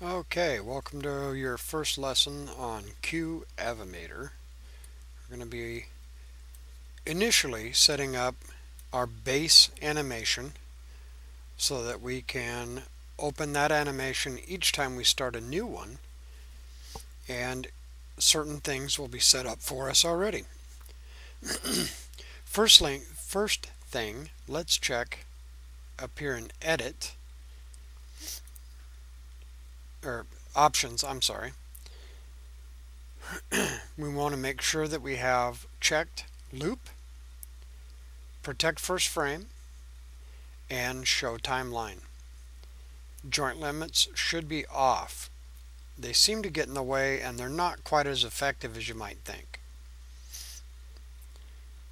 Okay, welcome to your first lesson on Qavimator. We're going to be initially setting up our base animation so that we can open that animation each time we start a new one, and certain things will be set up for us already. First thing, let's check up here in Edit, or Options, I'm sorry. We want to make sure that we have checked Loop, Protect First Frame, and Show Timeline. Joint limits should be off. They seem to get in the way and they're not quite as effective as you might think.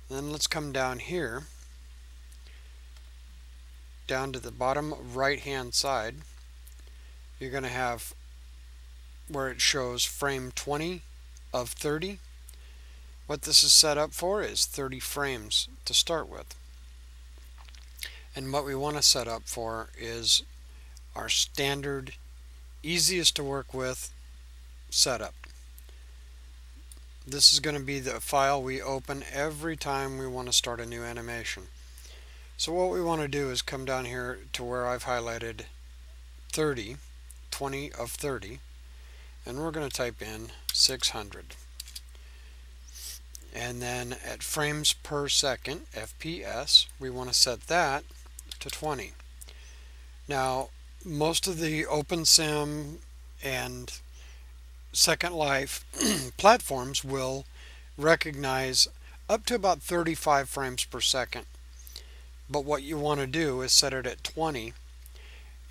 Then let's come down here, down to the bottom right hand side. You're going to have where it shows frame 20 of 30. What this is set up for is 30 frames to start with. And what we want to set up for is our standard, easiest to work with setup. This is going to be the file we open every time we want to start a new animation. So what we want to do is come down here to where I've highlighted 20 of 30, and we're going to type in 600. And then at frames per second, FPS, we want to set that to 20. Now, most of the OpenSim and Second Life platforms will recognize up to about 35 frames per second. But what you want to do is set it at 20.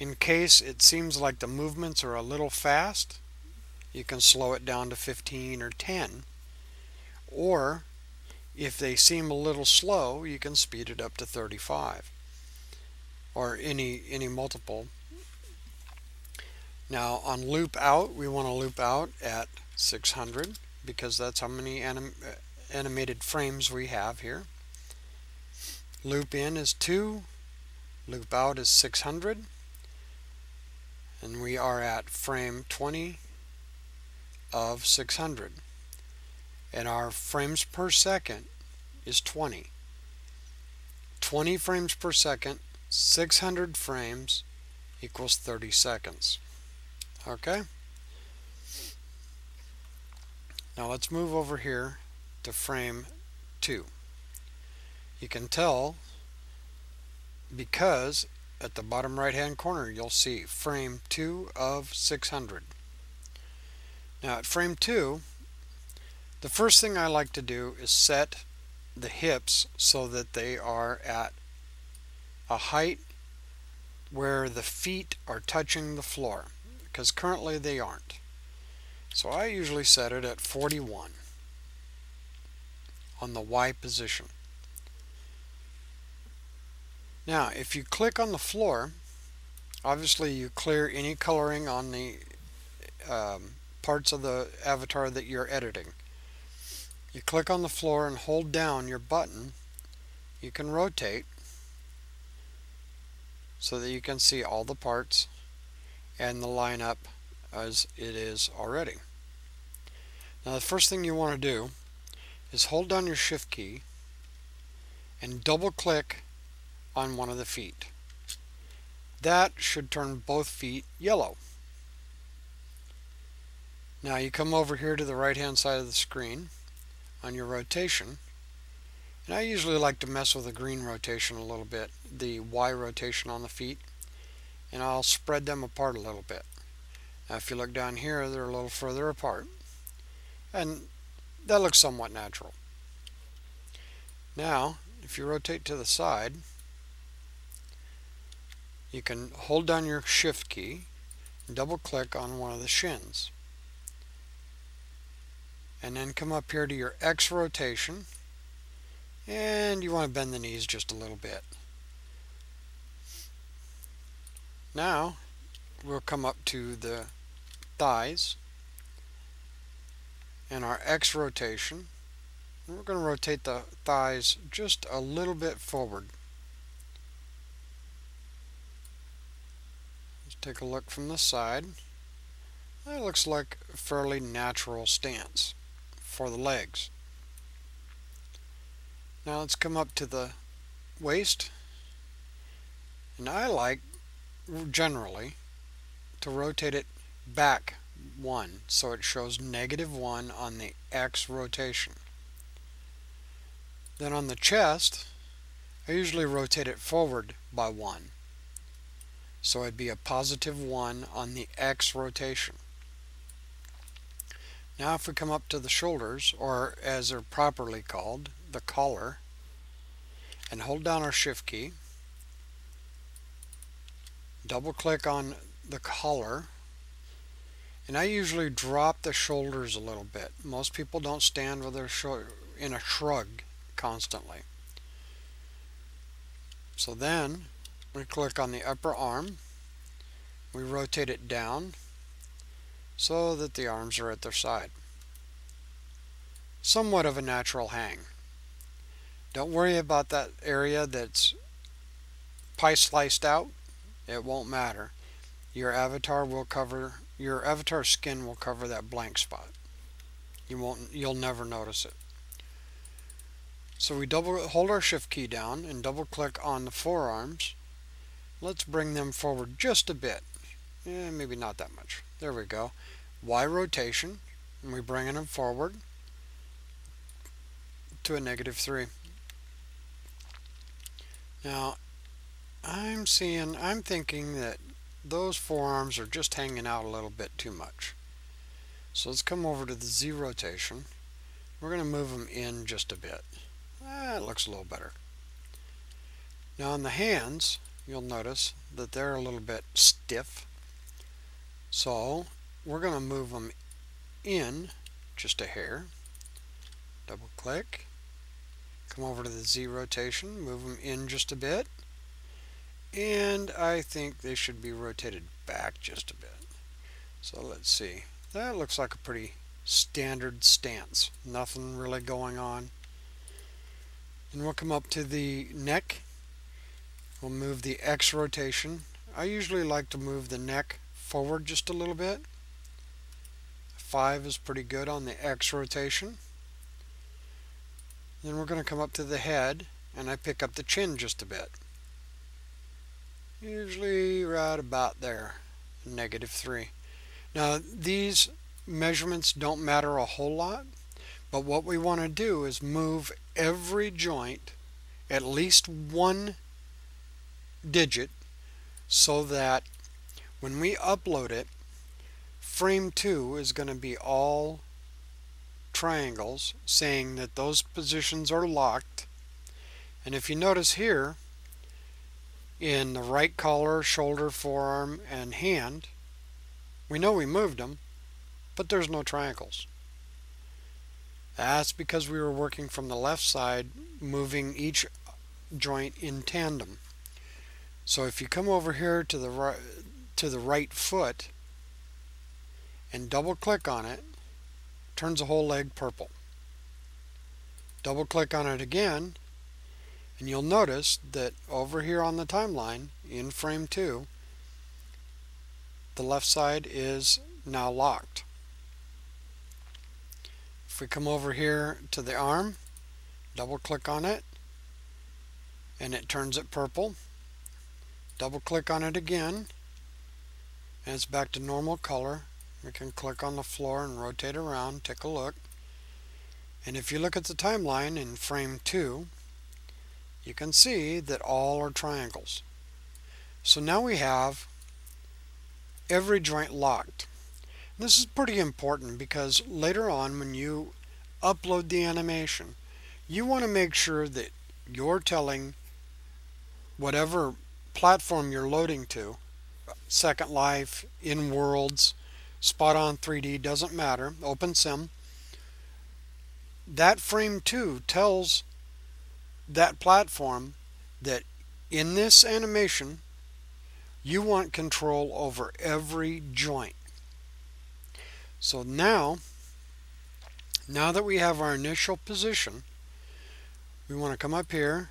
In case it seems like the movements are a little fast, you can slow it down to 15 or 10. Or if they seem a little slow, you can speed it up to 35. Or any multiple. Now on loop out, we want to loop out at 600 because that's how many animated frames we have here. Loop in is 2, loop out is 600, and we are at frame 20 of 600. And our frames per second is 20. 20 frames per second, 600 frames equals 30 seconds. Okay? Now let's move over here to frame 2. You can tell because at the bottom right hand corner you'll see frame 2 of 600. Now at frame 2, the first thing I like to do is set the hips so that they are at a height where the feet are touching the floor, because currently they aren't. So I usually set it at 41 on the Y position. Now if you click on the floor, obviously you clear any coloring on the parts of the avatar that you're editing. You click on the floor and hold down your button. You can rotate so that you can see all the parts and the lineup as it is already. Now the first thing you want to do is hold down your shift key and double click on one of the feet. That should turn both feet yellow. Now you come over here to the right hand side of the screen on your rotation, and I usually like to mess with the green rotation a little bit, the Y rotation on the feet, and I'll spread them apart a little bit. Now if you look down here, they're a little further apart, and that looks somewhat natural. Now if you rotate to the side, you can hold down your shift key and double click on one of the shins, and then come up here to your X rotation, and you want to bend the knees just a little bit. Now we'll come up to the thighs and our X rotation, and we're going to rotate the thighs just a little bit forward. Let's take a look from the side. That looks like a fairly natural stance for the legs. Now let's come up to the waist, and I like generally to rotate it back 1 so it shows -1 on the X rotation. Then on the chest, I usually rotate it forward by 1, so it'd be a +1 on the X rotation. Now if we come up to the shoulders, or as they're properly called, the collar, and hold down our shift key, double click on the collar, and I usually drop the shoulders a little bit. Most people don't stand with their in a shrug constantly. So then we click on the upper arm, we rotate it down so that the arms are at their side. Somewhat of a natural hang. Don't worry about that area that's pie sliced out. It won't matter. Your avatar skin will cover that blank spot. You'll never notice it. So we hold our shift key down and double click on the forearms. Let's bring them forward just a bit. Maybe not that much. There we go. Y rotation, and we bring them forward to a -3. Now I'm thinking that those forearms are just hanging out a little bit too much. So let's come over to the Z rotation. We're going to move them in just a bit. It looks a little better. Now on the hands, you'll notice that they're a little bit stiff. So we're going to move them in just a hair. Double click. Come over to the Z rotation, move them in just a bit. And I think they should be rotated back just a bit. So let's see. That looks like a pretty standard stance. Nothing really going on. And we'll come up to the neck. We'll move the X rotation. I usually like to move the neck forward just a little bit. 5 is pretty good on the X rotation. Then we're going to come up to the head, and I pick up the chin just a bit. Usually right about there, -3. Now these measurements don't matter a whole lot, but what we want to do is move every joint at least 1 digit so that when we upload it, frame 2 is going to be all triangles saying that those positions are locked. And if you notice here, in the right collar, shoulder, forearm, and hand, we know we moved them, but there's no triangles. That's because we were working from the left side, moving each joint in tandem. So if you come over here to the right foot and double click on it, turns the whole leg purple. Double click on it again, and you'll notice that over here on the timeline, in frame 2, the left side is now locked. If we come over here to the arm, double click on it, and it turns it purple. Double click on it again, and it's back to normal color. We can click on the floor and rotate around, take a look. And if you look at the timeline in frame 2, you can see that all are triangles. So now we have every joint locked. And this is pretty important because later on when you upload the animation, you want to make sure that you're telling whatever platform you're loading to, Second Life, InWorldz, Spot On 3D, doesn't matter, OpenSim, that frame 2 tells that platform that in this animation you want control over every joint. So now that we have our initial position, we want to come up here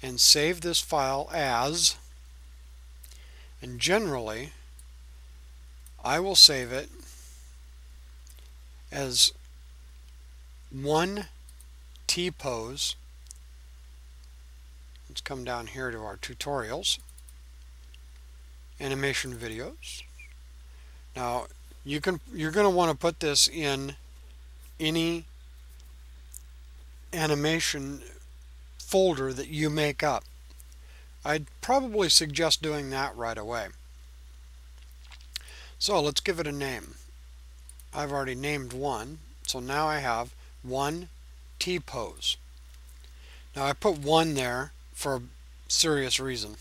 and save this file as, and generally I will save it as one T-pose. Let's come down here to our tutorials, animation videos. Now you're going to want to put this in any animation folder that you make up. I'd probably suggest doing that right away. So let's give it a name. I've already named one, so now I have one T-pose. Now I put one there for a serious reason.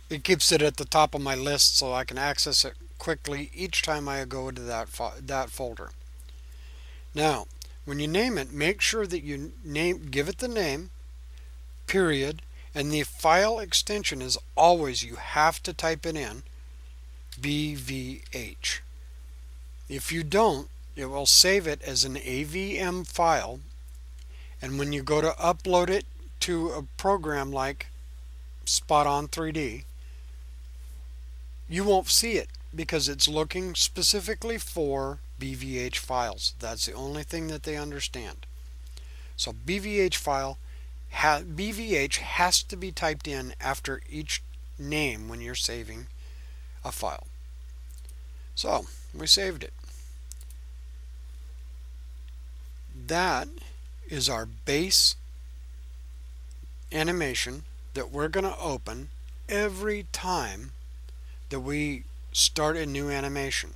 It keeps it at the top of my list so I can access it quickly each time I go to that folder. Now, when you name it, make sure that you give it the name, period, and the file extension is always, you have to type it in, BVH. If you don't, it will save it as an AVM file, and when you go to upload it to a program like Spot On 3D, you won't see it because it's looking specifically for BVH files. That's the only thing that they understand. So BVH has to be typed in after each name when you're saving a file. So we saved it. That is our base animation that we're going to open every time that we start a new animation.